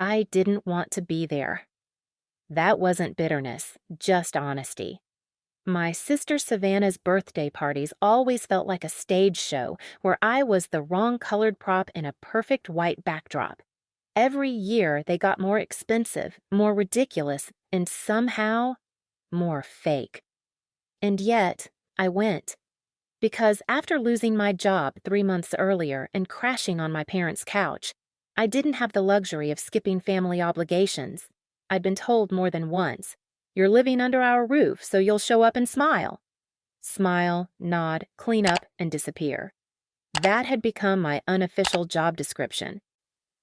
I didn't want to be there. That wasn't bitterness, just honesty. My sister Savannah's birthday parties always felt like a stage show where I was the wrong colored prop in a perfect white backdrop. Every year they got more expensive, more ridiculous, and somehow more fake. And yet, I went. Because after losing my job 3 months earlier and crashing on my parents' couch, I didn't have the luxury of skipping family obligations. I'd been told more than once, "You're living under our roof, so you'll show up and smile." Smile, nod, clean up, and disappear. That had become my unofficial job description.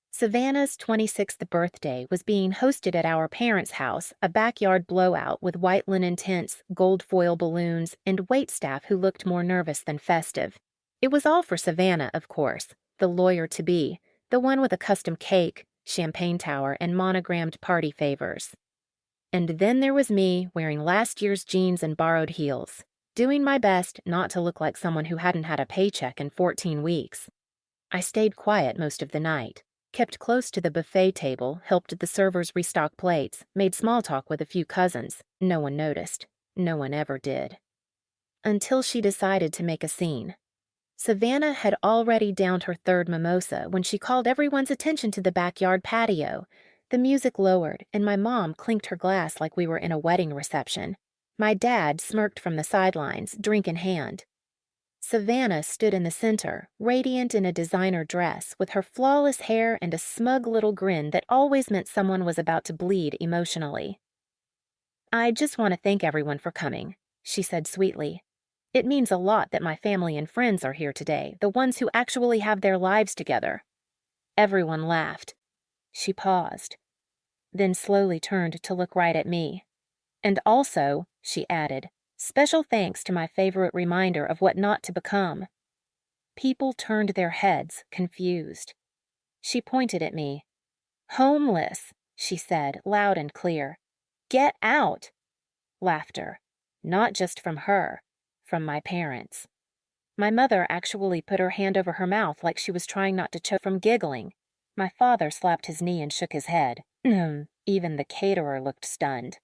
Savannah's 26th birthday was being hosted at our parents' house, a backyard blowout with white linen tents, gold foil balloons, and waitstaff who looked more nervous than festive. It was all for Savannah, of course, the lawyer-to-be, the one with a custom cake, champagne tower, and monogrammed party favors. And then there was me wearing last year's jeans and borrowed heels, doing my best not to look like someone who hadn't had a paycheck in 14 weeks. I stayed quiet most of the night. Kept close to the buffet table, helped the servers restock plates, made small talk with a few cousins. No one noticed. No one ever did. Until she decided to make a scene. Savannah had already downed her third mimosa when she called everyone's attention to the backyard patio. The music lowered, and my mom clinked her glass like we were in a wedding reception. My dad smirked from the sidelines, drink in hand. Savannah stood in the center, radiant in a designer dress, with her flawless hair and a smug little grin that always meant someone was about to bleed emotionally. "I just want to thank everyone for coming," she said sweetly. "It means a lot that my family and friends are here today, the ones who actually have their lives together." Everyone laughed. She paused, then slowly turned to look right at me. "And also," she added, "special thanks to my favorite reminder of what not to become." People turned their heads, confused. She pointed at me. "Homeless," she said, loud and clear. "Get out!" Laughter. Not just from her, from my parents. My mother actually put her hand over her mouth like she was trying not to choke from giggling. My father slapped his knee and shook his head. Even the caterer looked stunned.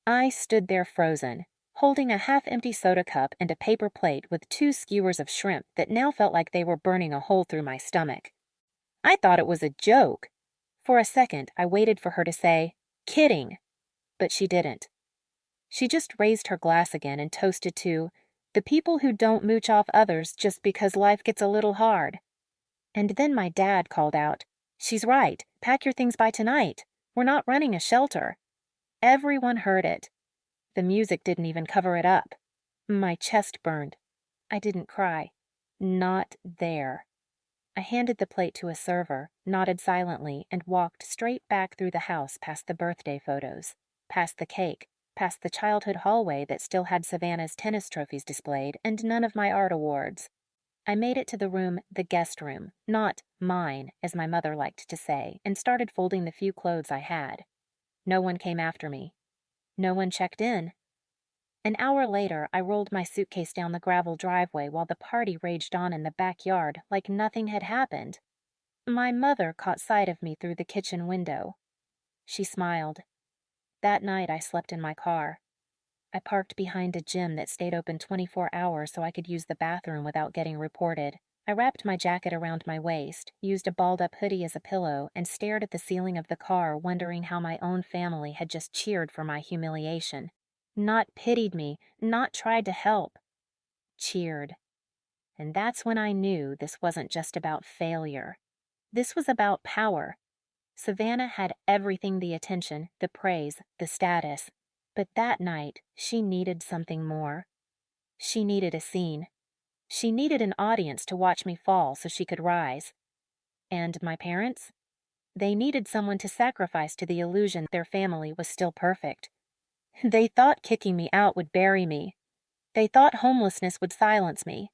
I stood there frozen, holding a half-empty soda cup and a paper plate with 2 skewers of shrimp that now felt like they were burning a hole through my stomach. I thought it was a joke. For a second, I waited for her to say, "Kidding," but she didn't. She just raised her glass again and toasted to the people who don't mooch off others just because life gets a little hard. And then my dad called out, "She's right. Pack your things by tonight. We're not running a shelter." Everyone heard it. The music didn't even cover it up. My chest burned. I didn't cry. Not there. I handed the plate to a server, nodded silently, and walked straight back through the house past the birthday photos, past the cake, past the childhood hallway that still had Savannah's tennis trophies displayed and none of my art awards. I made it to the room, the guest room, not mine, as my mother liked to say, and started folding the few clothes I had. No one came after me. No one checked in. An hour later, I rolled my suitcase down the gravel driveway while the party raged on in the backyard like nothing had happened. My mother caught sight of me through the kitchen window. She smiled. That night, I slept in my car. I parked behind a gym that stayed open 24 hours so I could use the bathroom without getting reported. I wrapped my jacket around my waist, used a balled-up hoodie as a pillow, and stared at the ceiling of the car, wondering how my own family had just cheered for my humiliation. Not pitied me, not tried to help. Cheered. And that's when I knew this wasn't just about failure. This was about power. Savannah had everything: the attention, the praise, the status. But that night, she needed something more. She needed a scene. She needed an audience to watch me fall so she could rise. And my parents? They needed someone to sacrifice to the illusion their family was still perfect. They thought kicking me out would bury me. They thought homelessness would silence me.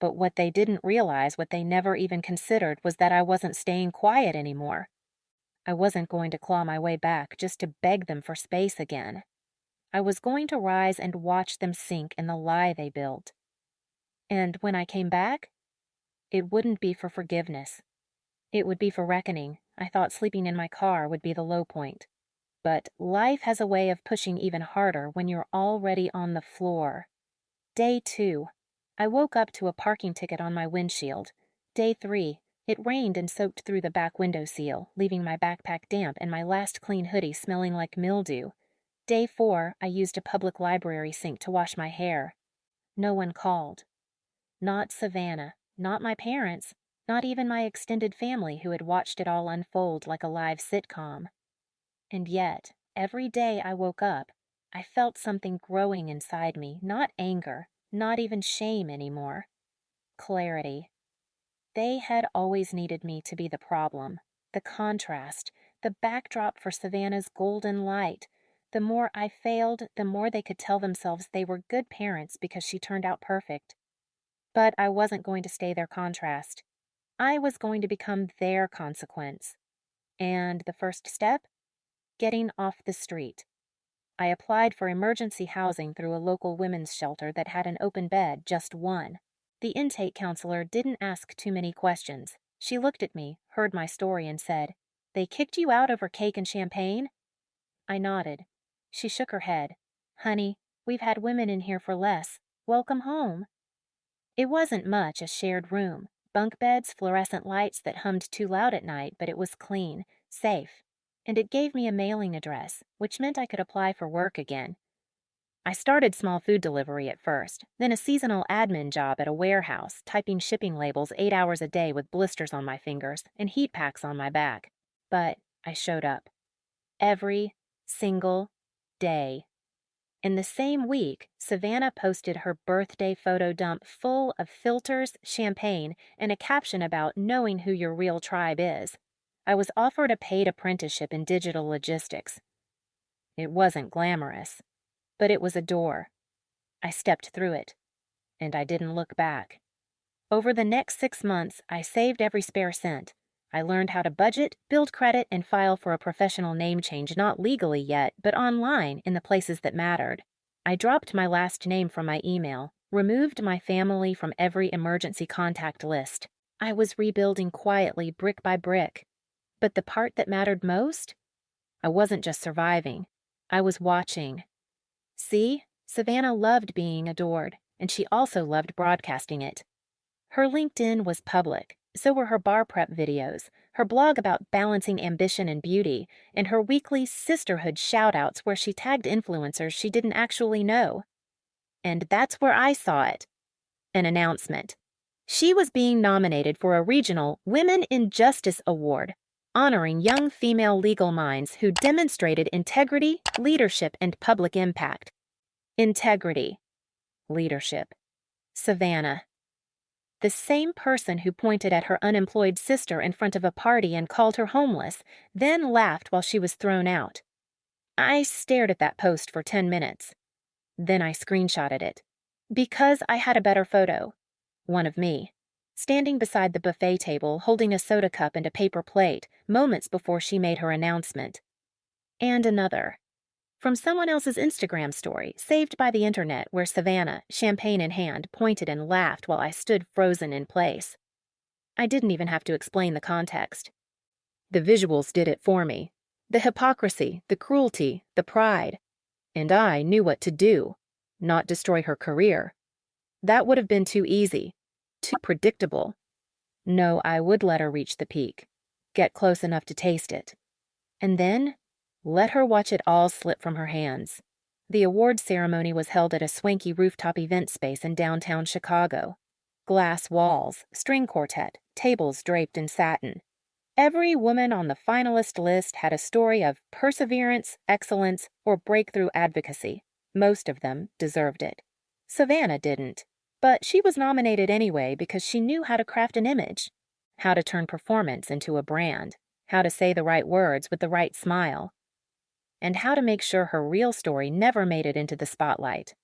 But what they didn't realize, what they never even considered, was that I wasn't staying quiet anymore. I wasn't going to claw my way back just to beg them for space again. I was going to rise and watch them sink in the lie they built. And when I came back, it wouldn't be for forgiveness. It would be for reckoning. I thought sleeping in my car would be the low point. But life has a way of pushing even harder when you're already on the floor. Day 2. I woke up to a parking ticket on my windshield. Day 3. It rained and soaked through the back window seal, leaving my backpack damp and my last clean hoodie smelling like mildew. Day 4. I used a public library sink to wash my hair. No one called. Not Savannah, not my parents, not even my extended family who had watched it all unfold like a live sitcom. And yet, every day I woke up, I felt something growing inside me, not anger, not even shame anymore. Clarity. They had always needed me to be the problem, the contrast, the backdrop for Savannah's golden light. The more I failed, the more they could tell themselves they were good parents because she turned out perfect. But I wasn't going to stay their contrast. I was going to become their consequence. And the first step? Getting off the street. I applied for emergency housing through a local women's shelter that had an open bed, just one. The intake counselor didn't ask too many questions. She looked at me, heard my story, and said, "They kicked you out over cake and champagne?" I nodded. She shook her head. "Honey, we've had women in here for less. Welcome home." It wasn't much, a shared room. Bunk beds, fluorescent lights that hummed too loud at night, but it was clean, safe. And it gave me a mailing address, which meant I could apply for work again. I started small food delivery at first, then a seasonal admin job at a warehouse, typing shipping labels 8 hours a day with blisters on my fingers and heat packs on my back. But I showed up. Every single day. In the same week, Savannah posted her birthday photo dump full of filters, champagne, and a caption about knowing who your real tribe is. I was offered a paid apprenticeship in digital logistics. It wasn't glamorous, but it was a door. I stepped through it, and I didn't look back. Over the next 6 months, I saved every spare cent. I learned how to budget, build credit, and file for a professional name change, not legally yet, but online in the places that mattered. I dropped my last name from my email, removed my family from every emergency contact list. I was rebuilding quietly, brick by brick. But the part that mattered most? I wasn't just surviving. I was watching. See, Savannah loved being adored, and she also loved broadcasting it. Her LinkedIn was public, so were her bar prep videos, her blog about balancing ambition and beauty, and her weekly sisterhood shoutouts where she tagged influencers she didn't actually know. And that's where I saw it. An announcement. She was being nominated for a regional Women in Justice Award, honoring young female legal minds who demonstrated integrity, leadership, and public impact. Integrity. Leadership. Savannah. The same person who pointed at her unemployed sister in front of a party and called her homeless, then laughed while she was thrown out. I stared at that post for 10 minutes. Then I screenshotted it. Because I had a better photo. One of me, standing beside the buffet table, holding a soda cup and a paper plate, moments before she made her announcement. And another. From someone else's Instagram story, saved by the internet, where Savannah, champagne in hand, pointed and laughed while I stood frozen in place. I didn't even have to explain the context. The visuals did it for me. The hypocrisy, the cruelty, the pride. And I knew what to do, not destroy her career. That would have been too easy, too predictable. No, I would let her reach the peak, get close enough to taste it. And then let her watch it all slip from her hands. The award ceremony was held at a swanky rooftop event space in downtown Chicago. Glass walls, string quartet, tables draped in satin. Every woman on the finalist list had a story of perseverance, excellence, or breakthrough advocacy. Most of them deserved it. Savannah didn't, but she was nominated anyway because she knew how to craft an image, how to turn performance into a brand, how to say the right words with the right smile, and how to make sure her real story never made it into the spotlight.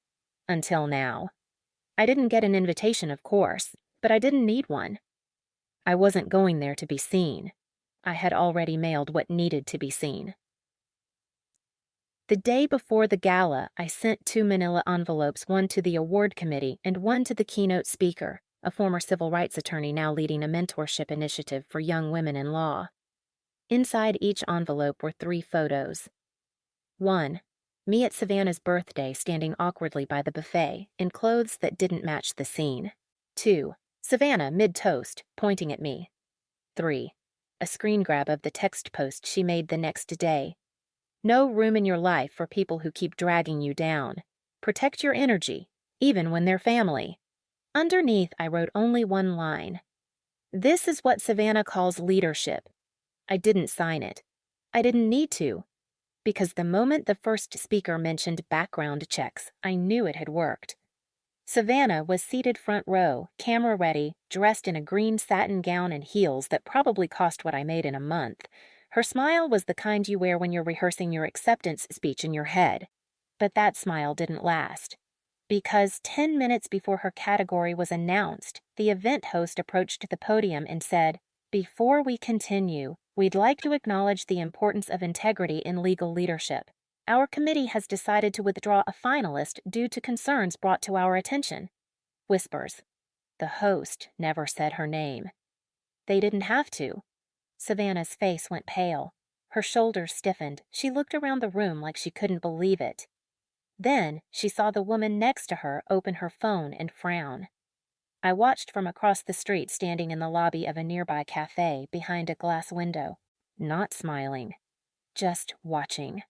Until now. I didn't get an invitation, of course, but I didn't need one. I wasn't going there to be seen. I had already mailed what needed to be seen. The day before the gala, I sent 2 manila envelopes, one to the award committee and one to the keynote speaker. a former civil rights attorney now leading a mentorship initiative for young women in law. Inside each envelope were 3 photos. 1. Me at Savannah's birthday standing awkwardly by the buffet, in clothes that didn't match the scene. 2. Savannah, mid-toast, pointing at me. 3. A screen grab of the text post she made the next day. No room in your life for people who keep dragging you down. Protect your energy, even when they're family. Underneath, I wrote only one line. This is what Savannah calls leadership. I didn't sign it. I didn't need to, because the moment the first speaker mentioned background checks, I knew it had worked. Savannah was seated front row, camera ready, dressed in a green satin gown and heels that probably cost what I made in a month. Her smile was the kind you wear when you're rehearsing your acceptance speech in your head. But that smile didn't last. Because 10 minutes before her category was announced, the event host approached the podium and said, "Before we continue, we'd like to acknowledge the importance of integrity in legal leadership. Our committee has decided to withdraw a finalist due to concerns brought to our attention." Whispers. The host never said her name. They didn't have to. Savannah's face went pale. Her shoulders stiffened. She looked around the room like she couldn't believe it. Then she saw the woman next to her open her phone and frown. I watched from across the street, standing in the lobby of a nearby cafe behind a glass window, not smiling, just watching.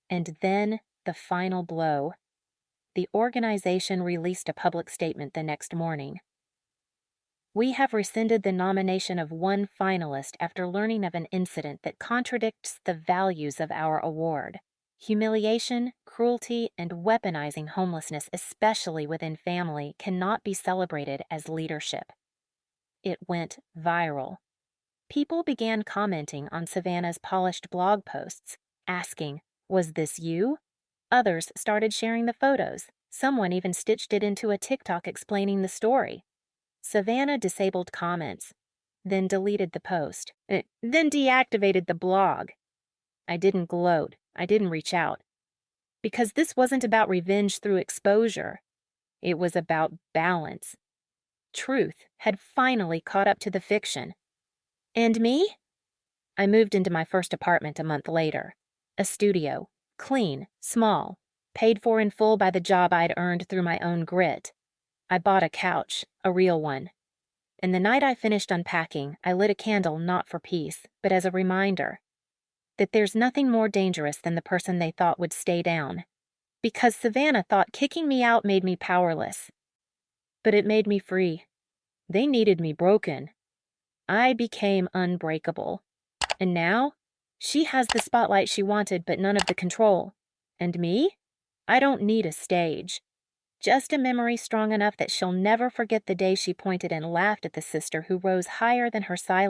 And then the final blow. The organization released a public statement the next morning. We have rescinded the nomination of one finalist after learning of an incident that contradicts the values of our award. Humiliation, cruelty, and weaponizing homelessness, especially within family, cannot be celebrated as leadership. It went viral. People began commenting on Savannah's polished blog posts, asking, "Was this you?" Others started sharing the photos. Someone even stitched it into a TikTok explaining the story. Savannah disabled comments, then deleted the post, then deactivated the blog. I didn't gloat. I didn't reach out. Because this wasn't about revenge through exposure. It was about balance. Truth had finally caught up to the fiction. And me? I moved into my first apartment a month later. A studio. Clean, small, paid for in full by the job I'd earned through my own grit. I bought a couch, a real one. And the night I finished unpacking, I lit a candle not for peace, but as a reminder that there's nothing more dangerous than the person they thought would stay down. Because Savannah thought kicking me out made me powerless. But it made me free. They needed me broken. I became unbreakable. And now, she has the spotlight she wanted, but none of the control. And me? I don't need a stage. Just a memory strong enough that she'll never forget the day she pointed and laughed at the sister who rose higher than her silence.